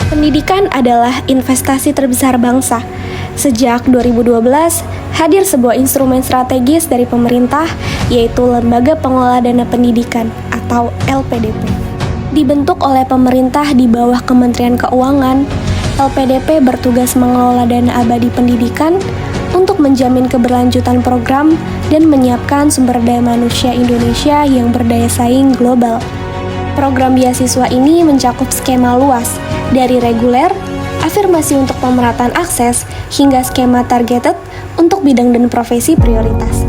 Pendidikan adalah investasi terbesar bangsa. Sejak 2012, hadir sebuah instrumen strategis dari pemerintah, yaitu Lembaga Pengelola Dana Pendidikan atau LPDP. Dibentuk oleh pemerintah di bawah Kementerian Keuangan, LPDP bertugas mengelola dana abadi pendidikan untuk menjamin keberlanjutan program dan menyiapkan sumber daya manusia Indonesia yang berdaya saing global. Program beasiswa ini mencakup skema luas, dari reguler, afirmasi untuk pemerataan akses, hingga skema targeted untuk bidang dan profesi prioritas.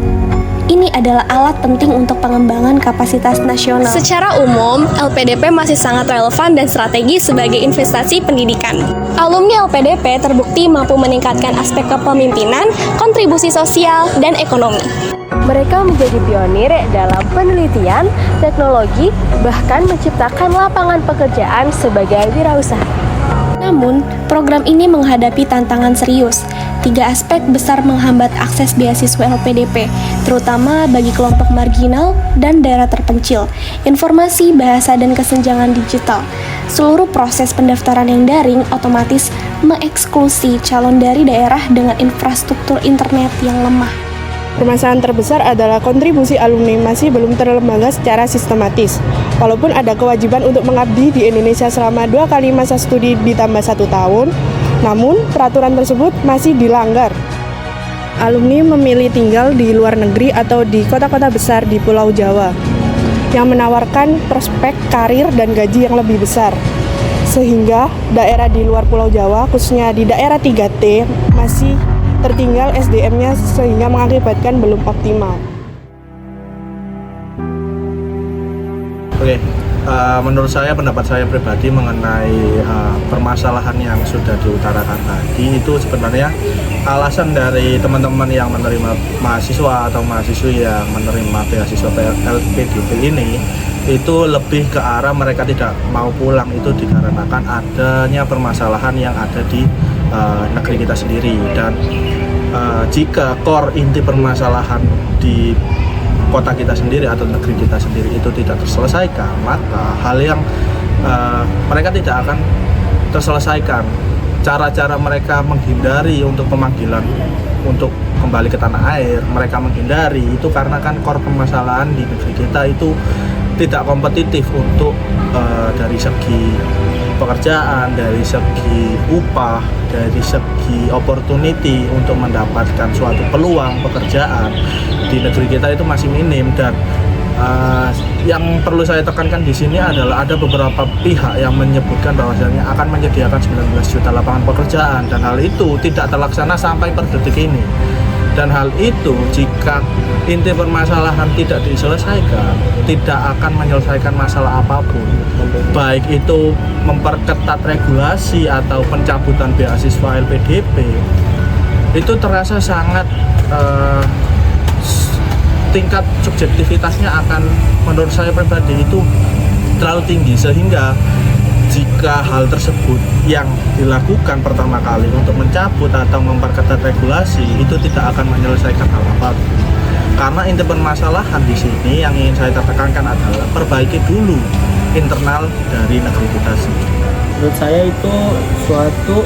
Ini adalah alat penting untuk pengembangan kapasitas nasional. Secara umum, LPDP masih sangat relevan dan strategis sebagai investasi pendidikan. Alumni LPDP terbukti mampu meningkatkan aspek kepemimpinan, kontribusi sosial, dan ekonomi. Mereka menjadi pionir dalam penelitian, teknologi, bahkan menciptakan lapangan pekerjaan sebagai wirausaha. Namun, program ini menghadapi tantangan serius. 3 aspek besar menghambat akses beasiswa LPDP, terutama bagi kelompok marginal dan daerah terpencil, informasi, bahasa, dan kesenjangan digital. Seluruh proses pendaftaran yang daring otomatis mengeksklusi calon dari daerah dengan infrastruktur internet yang lemah. Permasalahan terbesar adalah kontribusi alumni masih belum terlembaga secara sistematis. Walaupun ada kewajiban untuk mengabdi di Indonesia selama 2 kali masa studi ditambah 1 tahun, namun peraturan tersebut masih dilanggar. Alumni memilih tinggal di luar negeri atau di kota-kota besar di Pulau Jawa, yang menawarkan prospek karir dan gaji yang lebih besar. Sehingga daerah di luar Pulau Jawa, khususnya di daerah 3T, masih tertinggal SDM-nya sehingga mengakibatkan belum optimal. Oke, menurut saya, pendapat saya pribadi mengenai permasalahan yang sudah diutarakan tadi, itu sebenarnya alasan dari teman-teman yang menerima mahasiswa atau mahasiswi yang menerima beasiswa LPDP ini itu lebih ke arah mereka tidak mau pulang, itu dikarenakan adanya permasalahan yang ada di negeri kita sendiri. Dan jika core inti permasalahan di kota kita sendiri atau negeri kita sendiri itu tidak terselesaikan, maka hal yang mereka tidak akan terselesaikan. Cara-cara mereka menghindari untuk pemanggilan untuk kembali ke tanah air, mereka menghindari itu karena kan core permasalahan di negeri kita itu tidak kompetitif untuk dari segi pekerjaan, dari segi upah, dari segi opportunity untuk mendapatkan suatu peluang pekerjaan di negeri kita itu masih minim. Dan yang perlu saya tekankan di sini adalah ada beberapa pihak yang menyebutkan bahwasanya akan menyediakan 19 juta lapangan pekerjaan, dan hal itu tidak terlaksana sampai per detik ini. Dan hal itu jika inti permasalahan tidak diselesaikan, tidak akan menyelesaikan masalah apapun. Baik itu memperketat regulasi atau pencabutan beasiswa LPDP, itu terasa sangat tingkat subjektivitasnya akan, menurut saya pribadi, itu terlalu tinggi, sehingga jika hal tersebut yang dilakukan pertama kali untuk mencabut atau memperketat regulasi itu tidak akan menyelesaikan hal apapun. Karena inti permasalahan di sini yang ingin saya tekankan adalah perbaiki dulu internal dari negeri kita sendiri. Menurut saya itu suatu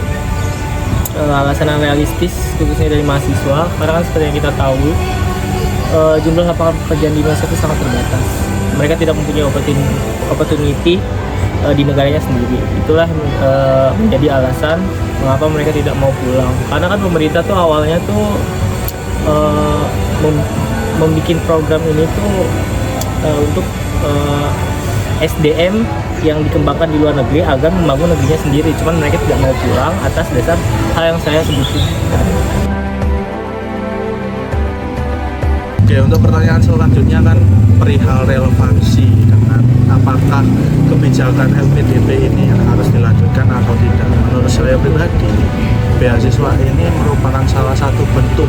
alasan yang realistis, khususnya dari mahasiswa, karena kan seperti yang kita tahu jumlah lapangan pekerjaan di Indonesia itu sangat terbatas. Mereka tidak mempunyai opportunity di negaranya sendiri. Itulah menjadi alasan mengapa mereka tidak mau pulang. Karena kan pemerintah tuh awalnya tuh membuat program ini tuh untuk SDM yang dikembangkan di luar negeri agar membangun negerinya sendiri. Cuman mereka tidak mau pulang atas dasar hal yang saya sebutin. Oke, untuk pertanyaan selanjutnya kan perihal relevansi dengan apakah kebijakan LPDP ini yang harus dilanjutkan atau tidak. Menurut saya pribadi, beasiswa ini merupakan salah satu bentuk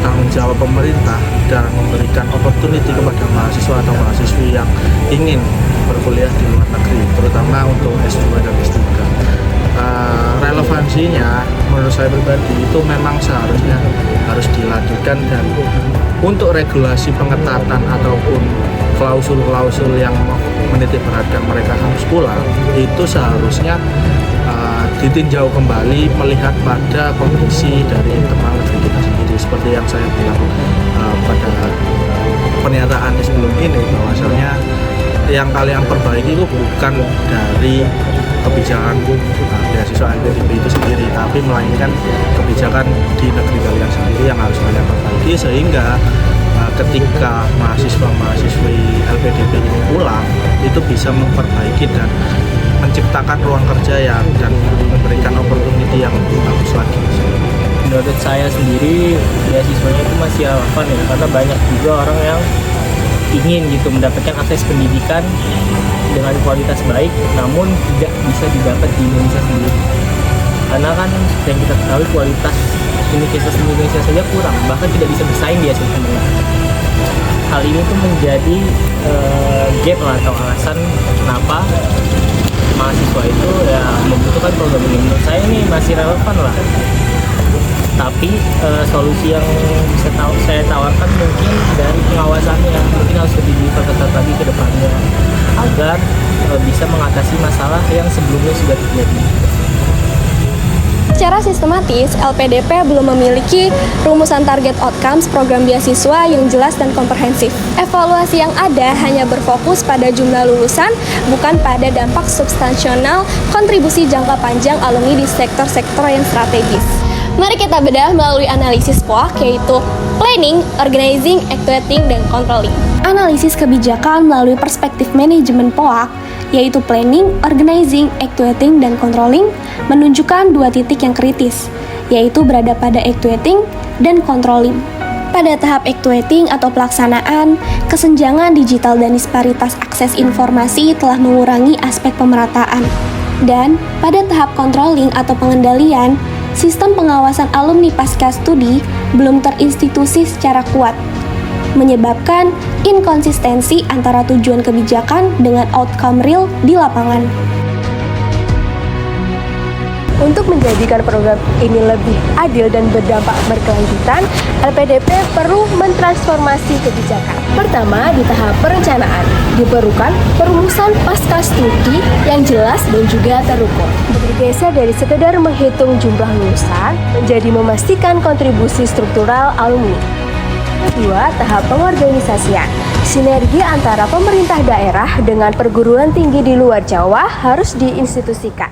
tanggung jawab pemerintah dan memberikan opportunity kepada mahasiswa atau mahasiswi yang ingin berkuliah di luar negeri, terutama untuk S2 dan S3. Relevansinya menurut saya pribadi itu memang seharusnya harus dilanjutkan, dan untuk regulasi pengetatan ataupun klausul-klausul yang menitik beratkan mereka harus pulang itu seharusnya ditinjau kembali melihat pada kondisi dari internal negeri kita sendiri, seperti yang saya bilang pada pernyataan sebelum ini, bahwasanya yang kalian perbaiki itu bukan dari kebijakan beasiswa LPDP itu sendiri, tapi melainkan kebijakan di negeri kalian sendiri yang harus kalian perbaiki, sehingga ketika mahasiswa-mahasiswi LPDP ini pulang itu bisa memperbaiki dan menciptakan ruang kerja dan memberikan opportunity yang lebih bagus lagi. Menurut saya sendiri beasiswanya itu masih relevan ya, karena banyak juga orang yang ingin gitu mendapatkan akses pendidikan dengan kualitas baik, namun tidak bisa didapat di Indonesia sendiri. Karena kan yang kita ketahui kualitas universitas Indonesia saja kurang, bahkan tidak bisa bersaing di Asia Tenggara. Hal ini tuh menjadi gap lah atau alasan kenapa mahasiswa itu ya membutuhkan program ini. Menurut saya ini masih relevan lah. Tapi solusi yang bisa saya tawarkan mungkin dari pengawasannya mungkin harus lebih diperketat lagi ke depannya agar bisa mengatasi masalah yang sebelumnya sudah terjadi. Secara sistematis, LPDP belum memiliki rumusan target outcomes program beasiswa yang jelas dan komprehensif. Evaluasi yang ada hanya berfokus pada jumlah lulusan, bukan pada dampak substansional kontribusi jangka panjang alumni di sektor-sektor yang strategis. Mari kita bedah melalui analisis POAK, yaitu Planning, Organizing, Actuating, dan Controlling. Analisis kebijakan melalui perspektif manajemen POAK, yaitu Planning, Organizing, Actuating, dan Controlling, menunjukkan dua titik yang kritis, yaitu berada pada Actuating dan Controlling. Pada tahap Actuating atau pelaksanaan, kesenjangan digital dan disparitas akses informasi telah mengurangi aspek pemerataan. Dan pada tahap Controlling atau pengendalian, sistem pengawasan alumni pasca studi belum terinstitusi secara kuat, menyebabkan inkonsistensi antara tujuan kebijakan dengan outcome real di lapangan. Untuk menjadikan program ini lebih adil dan berdampak berkelanjutan, LPDP perlu mentransformasi kebijakan. Pertama, di tahap perencanaan, diperlukan perumusan pasca studi yang jelas dan juga terukur. Bergeser dari sekedar menghitung jumlah lulusan, menjadi memastikan kontribusi struktural alumni. Kedua, tahap pengorganisasian. Sinergi antara pemerintah daerah dengan perguruan tinggi di luar Jawa harus diinstitusikan.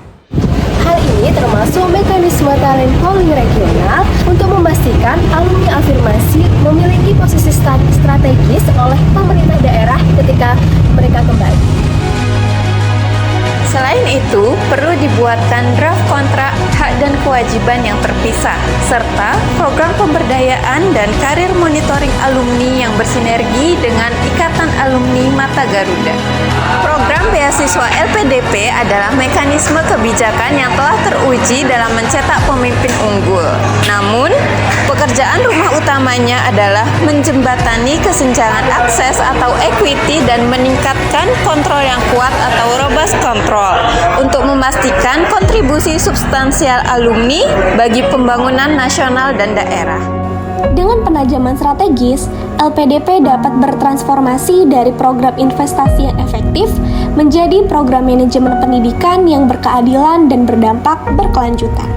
Hal ini termasuk mekanisme talent pooling regional untuk memastikan alumni afirmasi memiliki posisi strategis oleh pemerintah daerah ketika mereka kembali. Selain itu, perlu dibuatkan draft kontrak hak dan kewajiban yang terpisah, serta program pemberdayaan dan karir monitoring alumni yang bersinergi dengan Ikatan Alumni Mata Garuda. Program beasiswa LPDP adalah mekanisme kebijakan yang telah teruji dalam mencetak pemimpin unggul. Namun, pekerjaan rumah utamanya adalah menjembatani kesenjangan akses atau equity dan meningkatkan kontrol yang kuat atau robust control untuk memastikan kontribusi substansial alumni bagi pembangunan nasional dan daerah. Dengan penajaman strategis, LPDP dapat bertransformasi dari program investasi yang efektif menjadi program manajemen pendidikan yang berkeadilan dan berdampak berkelanjutan.